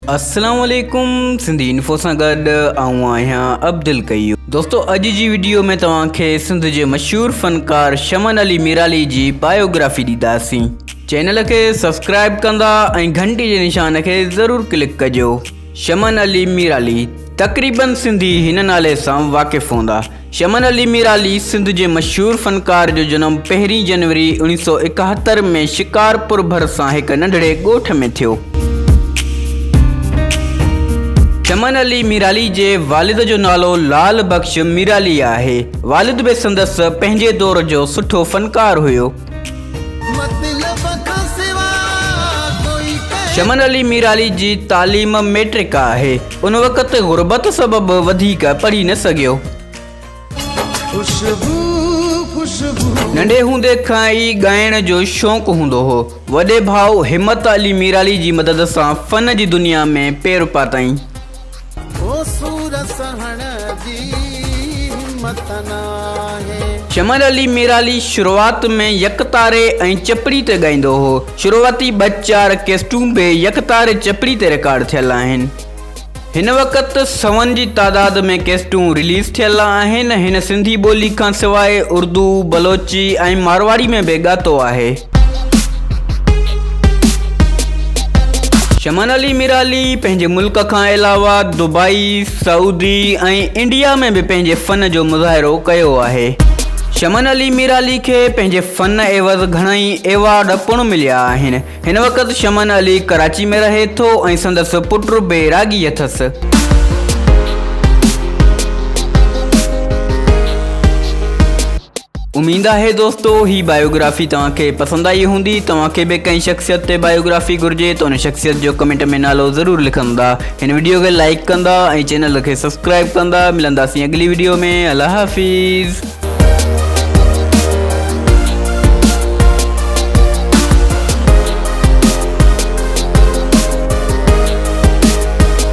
अस्सलाम वालेकुम। सिंधी इन्फो सां गॾु आऊं आहियां अब्दुल कयूम। दोस्तों, अॼु जी वीडियो में तव्हांखे सिंध जे मशहूर फ़नकार शमन अली मीराली जी बायोग्राफी ॾींदासीं। चैनल खे सब्सक्राइब कंदा ऐं घंटी जे निशान खे ज़रूरु क्लिक कजो। शमन अली मीराली तक़रीबन सिंधी हिन नाले सां वाक़िफ़ हूंदा। शमन अली मीराली सिंध जे मशहूर फ़नकार जो जनमु 1 जनवरी 1971 में शिकारपुर भरिसां हिकु नंढड़े ॻोठ में थियो। शमन अली मीराली जे वालिद जो नालो लाल बख्श मीराली आहे। वालिद बि संदसि पंहिंजे दौर जो सुठो फ़नकार हुयो। शमन अली मीराली जी तालीम मैट्रिक आहे। उन वक़्तु गुरबत सबबि वधीक पढ़ी न सघियो। नंढे हूंदे खां ई ॻाइण जो शौक़ु हूंदो हो। वॾे भाउ हिम्मत अली मीराली जी मदद सां फ़न जी दुनिया में पेर पाताईं। शमन अली मीराली शुरूआति में यकतारे ऐं चपड़ी ते ॻाईंदो हो। शुरूआती 2-4 कैस्टूं बि यकतारे चपड़ी ते रिकॉर्ड थियल आहिनि। हिन वक़्तु 100 जी तादाद में कैस्टूं रिलीज़ थियल आहिनि। हिन सिंधी ॿोली खां सवाइ उर्दू, बलोची ऐं मारवाड़ी में बि ॻातो आहे। शमन अली मीराली पंहिंजे मुल्क खां अलावा दुबई, सऊदी ऐं इंडिया में बि पंहिंजे फ़न जो मुज़ाहिरो कयो आहे। शमन अली मीराली खे पंहिंजे फ़न एवज़ घणई एवॉर्ड पिणु मिलिया आहिनि। हिन वक़्तु शमन अली कराची में रहे थो ऐं संदसि पुटु बि रागी अथसि। उम्मीद आहे दोस्तों ही बायोग्राफी तव्हांखे पसंदि आई हूंदी। तव्हांखे बि कंहिं शख़्सियत ते बायोग्राफी घुर्जे त उन शख़्सियत जो कमेंट में नालो ज़रूरु लिखंदा। हिन वीडियो खे लाइक कंदा ऐं चैनल खे सब्सक्राइब कंदा। मिलंदासीं अगली वीडियो में। अल्लाह हाफ़िज़।